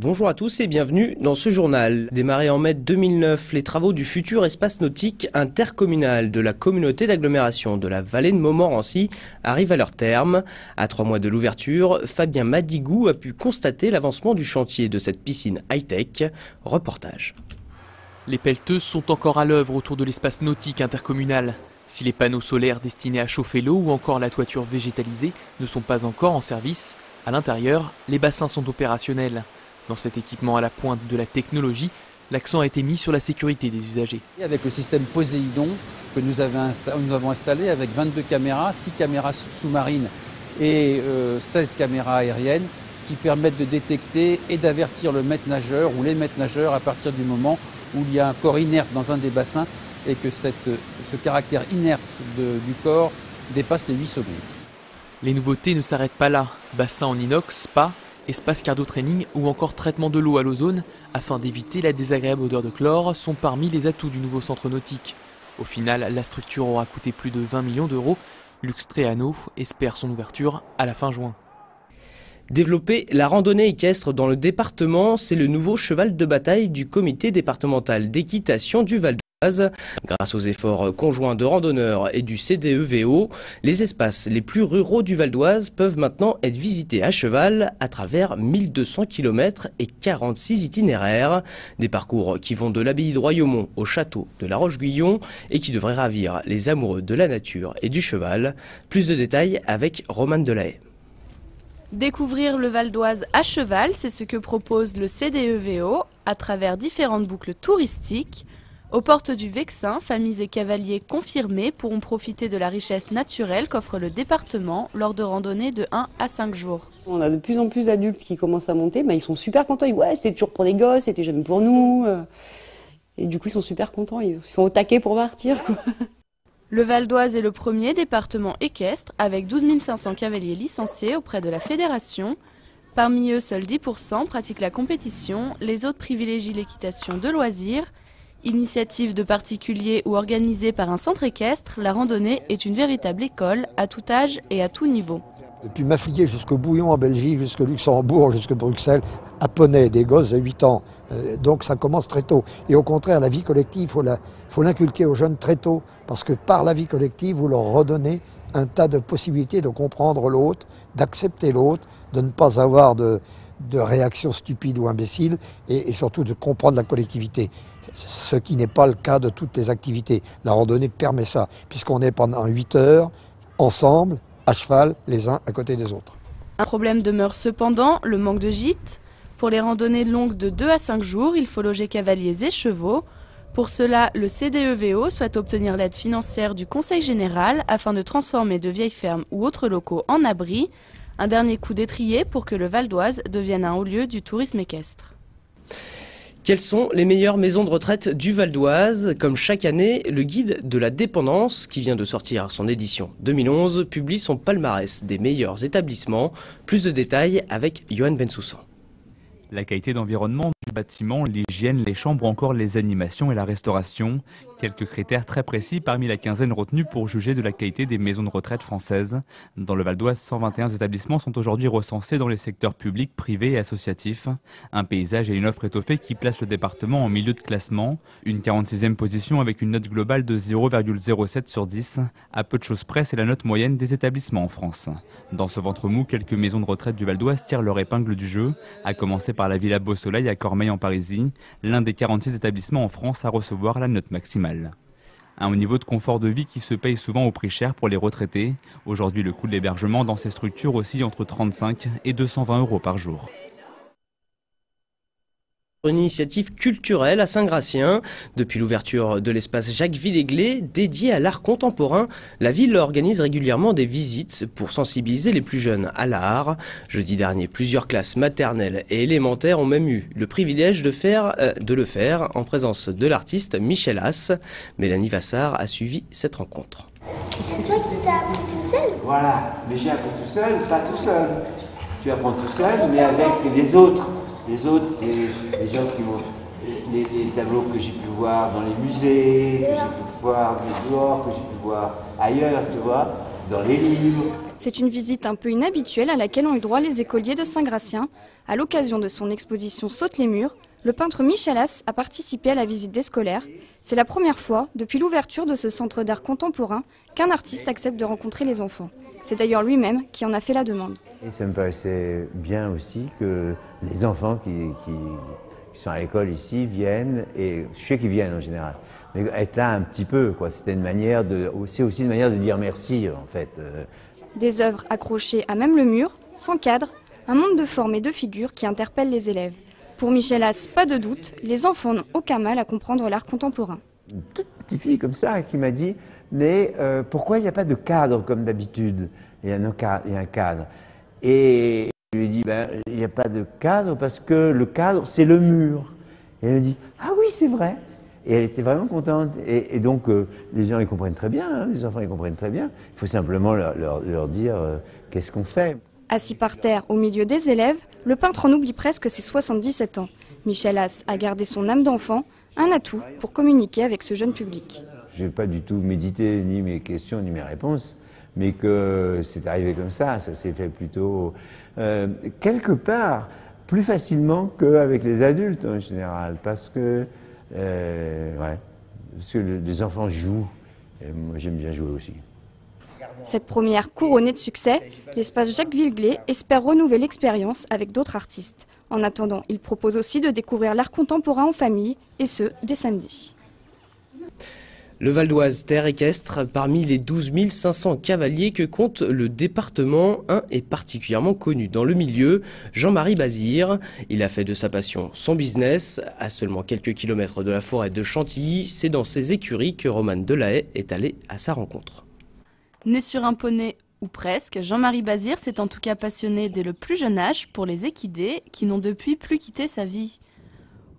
Bonjour à tous et bienvenue dans ce journal. Démarré en mai 2009, les travaux du futur espace nautique intercommunal de la communauté d'agglomération de la vallée de Montmorency arrivent à leur terme. À 3 mois de l'ouverture, Fabien Madigou a pu constater l'avancement du chantier de cette piscine high-tech. Reportage. Les pelleteuses sont encore à l'œuvre autour de l'espace nautique intercommunal. Si les panneaux solaires destinés à chauffer l'eau ou encore la toiture végétalisée ne sont pas encore en service, à l'intérieur, les bassins sont opérationnels. Dans cet équipement à la pointe de la technologie, l'accent a été mis sur la sécurité des usagers. Avec le système Poséidon que nous avons installé avec 22 caméras, 6 caméras sous-marines et 16 caméras aériennes qui permettent de détecter et d'avertir le maître nageur ou les maîtres nageurs à partir du moment où il y a un corps inerte dans un des bassins et que ce caractère inerte du corps dépasse les 8 secondes. Les nouveautés ne s'arrêtent pas là. Bassin en inox, spa, espace cardio-training ou encore traitement de l'eau à l'ozone afin d'éviter la désagréable odeur de chlore sont parmi les atouts du nouveau centre nautique. Au final, la structure aura coûté plus de 20 millions d'euros. Luxtreano espère son ouverture à la fin juin. Développer la randonnée équestre dans le département, c'est le nouveau cheval de bataille du comité départemental d'équitation du Val d'Oise. Grâce aux efforts conjoints de randonneurs et du CDEVO, les espaces les plus ruraux du Val d'Oise peuvent maintenant être visités à cheval à travers 1200 km et 46 itinéraires. Des parcours qui vont de l'abbaye de Royaumont au château de la Roche-Guyon et qui devraient ravir les amoureux de la nature et du cheval. Plus de détails avec Romane Delahaye. Découvrir le Val d'Oise à cheval, c'est ce que propose le CDEVO à travers différentes boucles touristiques. Aux portes du Vexin, familles et cavaliers confirmés pourront profiter de la richesse naturelle qu'offre le département lors de randonnées de 1 à 5 jours. On a de plus en plus d'adultes qui commencent à monter, ils sont super contents, ils disent ouais c'était toujours pour des gosses, c'était jamais pour nous. Et du coup ils sont super contents, ils sont au taquet pour partir, quoi. Le Val d'Oise est le premier département équestre avec 12 500 cavaliers licenciés auprès de la fédération. Parmi eux, seuls 10% pratiquent la compétition, les autres privilégient l'équitation de loisirs. Initiative de particuliers ou organisée par un centre équestre, la randonnée est une véritable école à tout âge et à tout niveau. Depuis Mafflier jusqu'au Bouillon en Belgique, jusqu'au Luxembourg, jusqu'au Bruxelles, à poney, des gosses de 8 ans. Donc ça commence très tôt. Et au contraire, la vie collective, il faut l'inculquer aux jeunes très tôt, parce que par la vie collective, vous leur redonnez un tas de possibilités de comprendre l'autre, d'accepter l'autre, de ne pas avoir de réactions stupides ou imbéciles, et surtout de comprendre la collectivité. Ce qui n'est pas le cas de toutes les activités. La randonnée permet ça, puisqu'on est pendant 8 heures, ensemble, à cheval, les uns à côté des autres. Un problème demeure cependant, le manque de gîtes. Pour les randonnées longues de 2 à 5 jours, il faut loger cavaliers et chevaux. Pour cela, le CDEVO souhaite obtenir l'aide financière du Conseil général afin de transformer de vieilles fermes ou autres locaux en abris. Un dernier coup d'étrier pour que le Val d'Oise devienne un haut lieu du tourisme équestre. Quelles sont les meilleures maisons de retraite du Val d'Oise? Comme chaque année, le guide de la dépendance, qui vient de sortir son édition 2011, publie son palmarès des meilleurs établissements. Plus de détails avec Johan Bensoussan. La qualité d'environnement du bâtiment, l'hygiène, les chambres, encore les animations et la restauration. Quelques critères très précis parmi la quinzaine retenue pour juger de la qualité des maisons de retraite françaises. Dans le Val d'Oise, 121 établissements sont aujourd'hui recensés dans les secteurs publics, privés et associatifs. Un paysage et une offre étoffée qui placent le département en milieu de classement. Une 46e position avec une note globale de 0,07 sur 10. À peu de choses près, c'est la note moyenne des établissements en France. Dans ce ventre mou, quelques maisons de retraite du Val d'Oise tirent leur épingle du jeu, à commencer par la Villa Beau Soleil à Cormeilles en Parisis, l'un des 46 établissements en France à recevoir la note maximale. Un haut niveau de confort de vie qui se paye souvent au prix cher pour les retraités. Aujourd'hui, le coût de l'hébergement dans ces structures oscille entre 35 et 220 € par jour. Une initiative culturelle à Saint-Gratien. Depuis l'ouverture de l'espace Jacques Villéglet, dédié à l'art contemporain, la ville organise régulièrement des visites pour sensibiliser les plus jeunes à l'art. Jeudi dernier, plusieurs classes maternelles et élémentaires ont même eu le privilège de le faire en présence de l'artiste Michel Haas. Mélanie Vassard a suivi cette rencontre. C'est toi qui t'as appris tout seul? Voilà, mais j'ai appris tout seul, pas tout seul. Tu apprends tout seul, mais avec les autres. Les autres, c'est les gens qui vont... Les tableaux que j'ai pu voir dans les musées, que j'ai pu voir dehors, que j'ai pu voir ailleurs, tu vois, dans les livres. C'est une visite un peu inhabituelle à laquelle ont eu droit les écoliers de Saint-Gratien. À l'occasion de son exposition Saute les murs, le peintre Michel As a participé à la visite des scolaires. C'est la première fois, depuis l'ouverture de ce centre d'art contemporain, qu'un artiste accepte de rencontrer les enfants. C'est d'ailleurs lui-même qui en a fait la demande. Et ça me paraissait bien aussi que les enfants qui sont à l'école ici viennent, et je sais qu'ils viennent en général, mais être là un petit peu, quoi. C'était une manière c'est aussi une manière de dire merci en fait. Des œuvres accrochées à même le mur, sans cadre, un monde de formes et de figures qui interpellent les élèves. Pour Michel As, pas de doute, les enfants n'ont aucun mal à comprendre l'art contemporain. Une toute petite fille comme ça qui m'a dit « Mais pourquoi il n'y a pas de cadre comme d'habitude ?» Il y a un cadre. Et je lui ai dit « Il n'y a pas de cadre parce que le cadre, c'est le mur. » Et elle me dit « Ah oui, c'est vrai !» Et elle était vraiment contente. Et donc, les gens, ils comprennent très bien, hein, les enfants, ils comprennent très bien. Il faut simplement leur dire qu'est-ce qu'on fait. Assis par terre, au milieu des élèves, le peintre en oublie presque ses 77 ans. Michel As a gardé son âme d'enfant, un atout pour communiquer avec ce jeune public. Je n'ai pas du tout médité ni mes questions ni mes réponses, mais que c'est arrivé comme ça s'est fait plutôt quelque part plus facilement qu'avec les adultes en général, parce que les enfants jouent, et moi j'aime bien jouer aussi. Cette première couronnée de succès, l'espace Jacques Villeglé espère renouveler l'expérience avec d'autres artistes. En attendant, il propose aussi de découvrir l'art contemporain en famille, et ce, dès samedi. Le Val d'Oise, terre équestre, parmi les 12 500 cavaliers que compte le département, un est particulièrement connu dans le milieu, Jean-Marie Bazire. Il a fait de sa passion son business. À seulement quelques kilomètres de la forêt de Chantilly, c'est dans ses écuries que Romane Delahaye est allée à sa rencontre. Né sur un poney, ou presque, Jean-Marie Bazire s'est en tout cas passionné dès le plus jeune âge pour les équidés qui n'ont depuis plus quitté sa vie.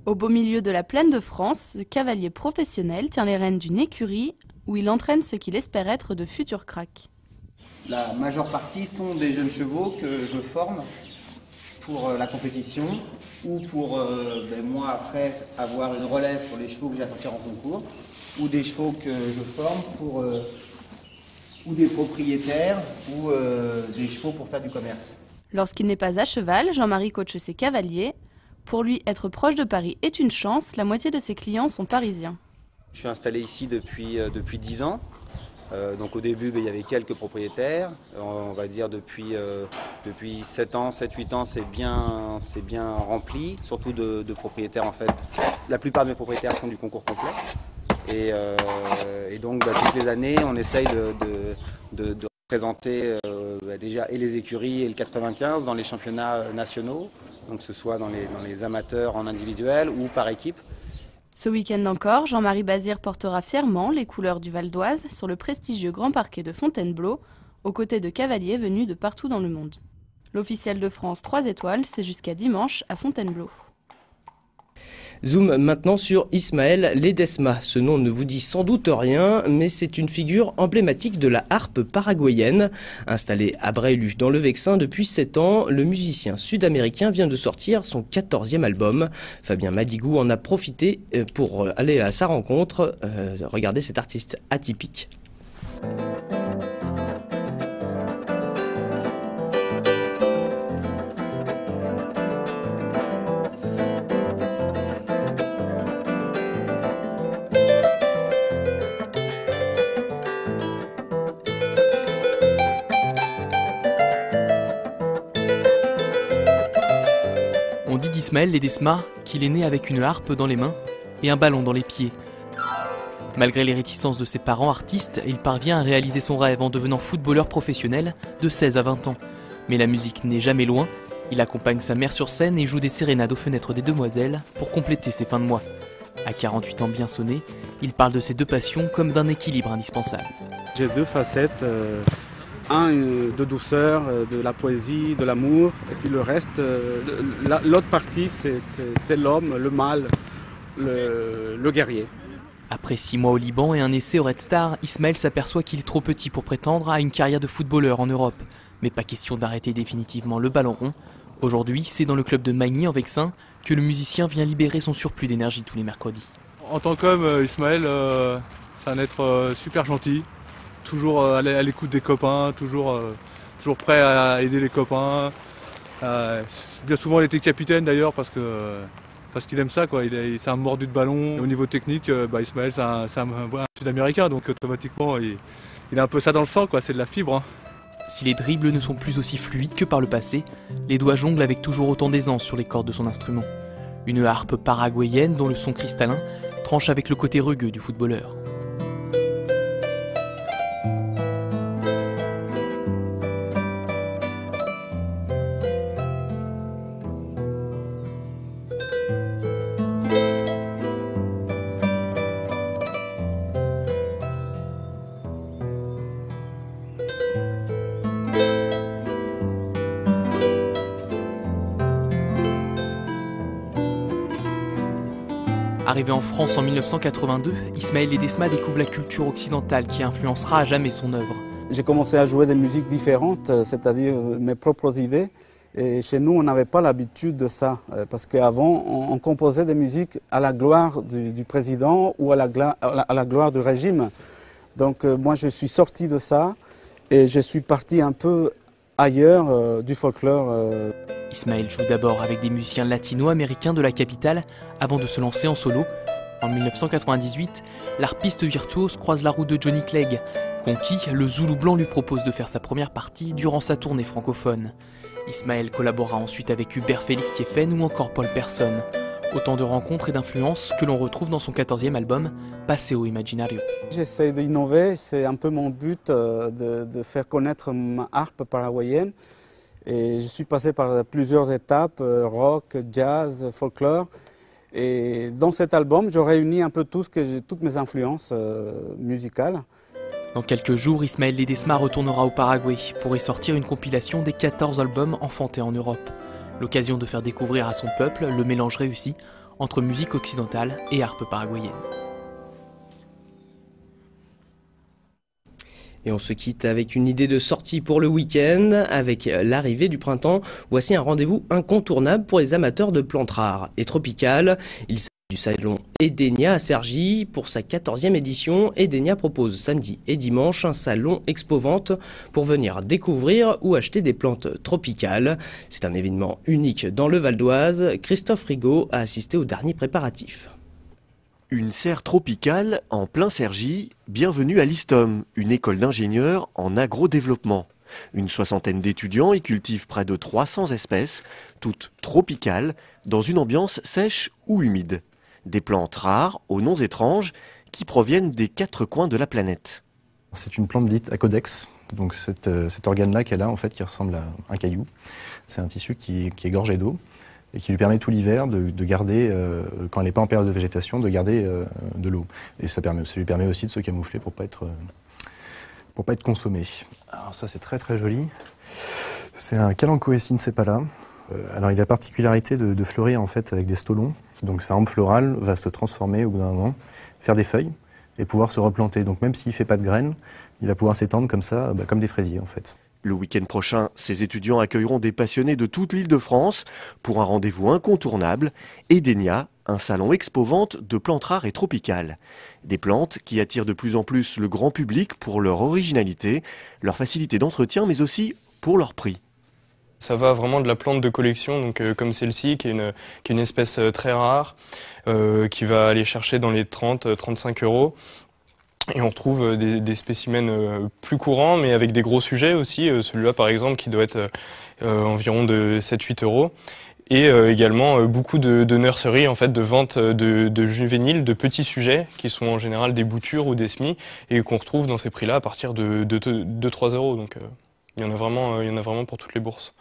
Au beau milieu de la plaine de France, ce cavalier professionnel tient les rênes d'une écurie où il entraîne ce qu'il espère être de futurs cracks. La majeure partie sont des jeunes chevaux que je forme pour la compétition ou pour moi après avoir une relève sur les chevaux que j'ai à sortir en concours, ou des chevaux que je forme pour ou des propriétaires ou des chevaux pour faire du commerce. Lorsqu'il n'est pas à cheval, Jean-Marie coache ses cavaliers. Pour lui, être proche de Paris est une chance, la moitié de ses clients sont parisiens. Je suis installé ici depuis 10 ans. Donc au début, il y avait quelques propriétaires. On va dire depuis 7-8 ans, c'est bien rempli, surtout de propriétaires en fait. La plupart de mes propriétaires font du concours complet. Et donc toutes les années, on essaye de représenter déjà et les écuries et le 95 dans les championnats nationaux, donc que ce soit dans les amateurs en individuel ou par équipe. Ce week-end encore, Jean-Marie Bazire portera fièrement les couleurs du Val d'Oise sur le prestigieux Grand Parquet de Fontainebleau, aux côtés de cavaliers venus de partout dans le monde. L'officiel de France 3 étoiles, c'est jusqu'à dimanche à Fontainebleau. Zoom maintenant sur Ismaël Ledesma. Ce nom ne vous dit sans doute rien, mais c'est une figure emblématique de la harpe paraguayenne. Installé à Bréluche dans le Vexin depuis 7 ans, le musicien sud-américain vient de sortir son 14e album. Fabien Madigou en a profité pour aller à sa rencontre. Regardez cet artiste atypique. On dit d'Ismaël Ledesma qu'il est né avec une harpe dans les mains et un ballon dans les pieds. Malgré les réticences de ses parents artistes, il parvient à réaliser son rêve en devenant footballeur professionnel de 16 à 20 ans. Mais la musique n'est jamais loin, il accompagne sa mère sur scène et joue des sérénades aux fenêtres des demoiselles pour compléter ses fins de mois. À 48 ans bien sonnés, il parle de ses deux passions comme d'un équilibre indispensable. J'ai deux facettes. De douceur, de la poésie, de l'amour, et puis le reste, l'autre partie, c'est l'homme, le mâle, le guerrier. Après 6 mois au Liban et un essai au Red Star, Ismaël s'aperçoit qu'il est trop petit pour prétendre à une carrière de footballeur en Europe. Mais pas question d'arrêter définitivement le ballon rond. Aujourd'hui, c'est dans le club de Magny en Vexin que le musicien vient libérer son surplus d'énergie tous les mercredis. En tant qu'homme, Ismaël, c'est un être super gentil. Toujours à l'écoute des copains, toujours toujours prêt à aider les copains. Bien souvent il était capitaine d'ailleurs parce qu'il aime ça, quoi. C'est un mordu de ballon. Et au niveau technique, Ismaël c'est un Sud-Américain, donc automatiquement il a un peu ça dans le sang, quoi. C'est de la fibre. Si les dribbles ne sont plus aussi fluides que par le passé, les doigts jonglent avec toujours autant d'aisance sur les cordes de son instrument. Une harpe paraguayenne dont le son cristallin tranche avec le côté rugueux du footballeur. Arrivé en France en 1982, Ismaël Ledesma découvre la culture occidentale qui influencera à jamais son œuvre. J'ai commencé à jouer des musiques différentes, c'est-à-dire mes propres idées. Et chez nous, on n'avait pas l'habitude de ça, parce qu'avant, on composait des musiques à la gloire du président ou à la gloire du régime. Donc moi, je suis sorti de ça et je suis parti un peu ailleurs du folklore. Ismaël joue d'abord avec des musiciens latino-américains de la capitale avant de se lancer en solo. En 1998, l'harpiste virtuose croise la route de Johnny Clegg. Conquis, le Zoulou blanc lui propose de faire sa première partie durant sa tournée francophone. Ismaël collabora ensuite avec Hubert Félix Thieffen ou encore Paul Persson. Autant de rencontres et d'influences que l'on retrouve dans son 14e album, Paseo Imaginario. J'essaie d'innover, c'est un peu mon but de faire connaître ma harpe paraguayenne. Et je suis passé par plusieurs étapes, rock, jazz, folklore. Et dans cet album, j'ai réuni un peu toutes mes influences musicales. Dans quelques jours, Ismaël Ledesma retournera au Paraguay pour y sortir une compilation des 14 albums enfantés en Europe. L'occasion de faire découvrir à son peuple le mélange réussi entre musique occidentale et harpe paraguayenne. Et on se quitte avec une idée de sortie pour le week-end. Avec l'arrivée du printemps, voici un rendez-vous incontournable pour les amateurs de plantes rares et tropicales. Il s'agit du salon Edenia à Cergy. Pour sa 14e édition, Edenia propose samedi et dimanche un salon expo-vente pour venir découvrir ou acheter des plantes tropicales. C'est un événement unique dans le Val d'Oise. Christophe Rigaud a assisté aux derniers préparatifs. Une serre tropicale en plein Cergy, bienvenue à l'ISTOM, une école d'ingénieurs en agrodéveloppement. Une soixantaine d'étudiants y cultivent près de 300 espèces, toutes tropicales, dans une ambiance sèche ou humide. Des plantes rares, aux noms étranges, qui proviennent des 4 coins de la planète. C'est une plante dite acodex, donc cet organe-là qu'elle a, en fait, qui ressemble à un caillou. C'est un tissu qui est gorgé d'eau et qui lui permet tout l'hiver de garder, quand elle n'est pas en période de végétation, de garder de l'eau. Et ça lui permet aussi de se camoufler pour pas être consommé. Alors ça, c'est très très joli. C'est un Kalanchoecine sepala. Alors il a la particularité de fleurir en fait avec des stolons. Donc sa rampe florale va se transformer au bout d'un moment, faire des feuilles et pouvoir se replanter. Donc même s'il ne fait pas de graines, il va pouvoir s'étendre comme ça, comme des fraisiers en fait. Le week-end prochain, ces étudiants accueilleront des passionnés de toute l'île de France pour un rendez-vous incontournable, Edenia, un salon expo-vente de plantes rares et tropicales. Des plantes qui attirent de plus en plus le grand public pour leur originalité, leur facilité d'entretien, mais aussi pour leur prix. Ça va vraiment de la plante de collection, donc comme celle-ci, qui est une espèce très rare, qui va aller chercher dans les 30-35 euros. Et on retrouve des spécimens plus courants, mais avec des gros sujets aussi. Celui-là, par exemple, qui doit être environ de 7-8 euros. Et également beaucoup de nurseries, en fait, de vente de juvéniles, de petits sujets, qui sont en général des boutures ou des semis, et qu'on retrouve dans ces prix-là à partir de 2-3 euros. Donc il y en a vraiment pour toutes les bourses.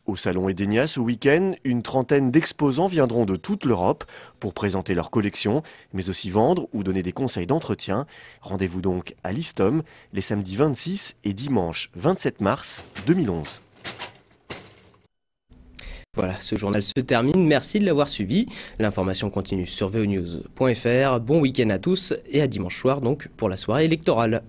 Au salon Edenia ce week-end, une trentaine d'exposants viendront de toute l'Europe pour présenter leur collection, mais aussi vendre ou donner des conseils d'entretien. Rendez-vous donc à l'ISTOM les samedis 26 et dimanche 27 mars 2011. Voilà, ce journal se termine. Merci de l'avoir suivi. L'information continue sur vonews.fr. Bon week-end à tous et à dimanche soir donc pour la soirée électorale.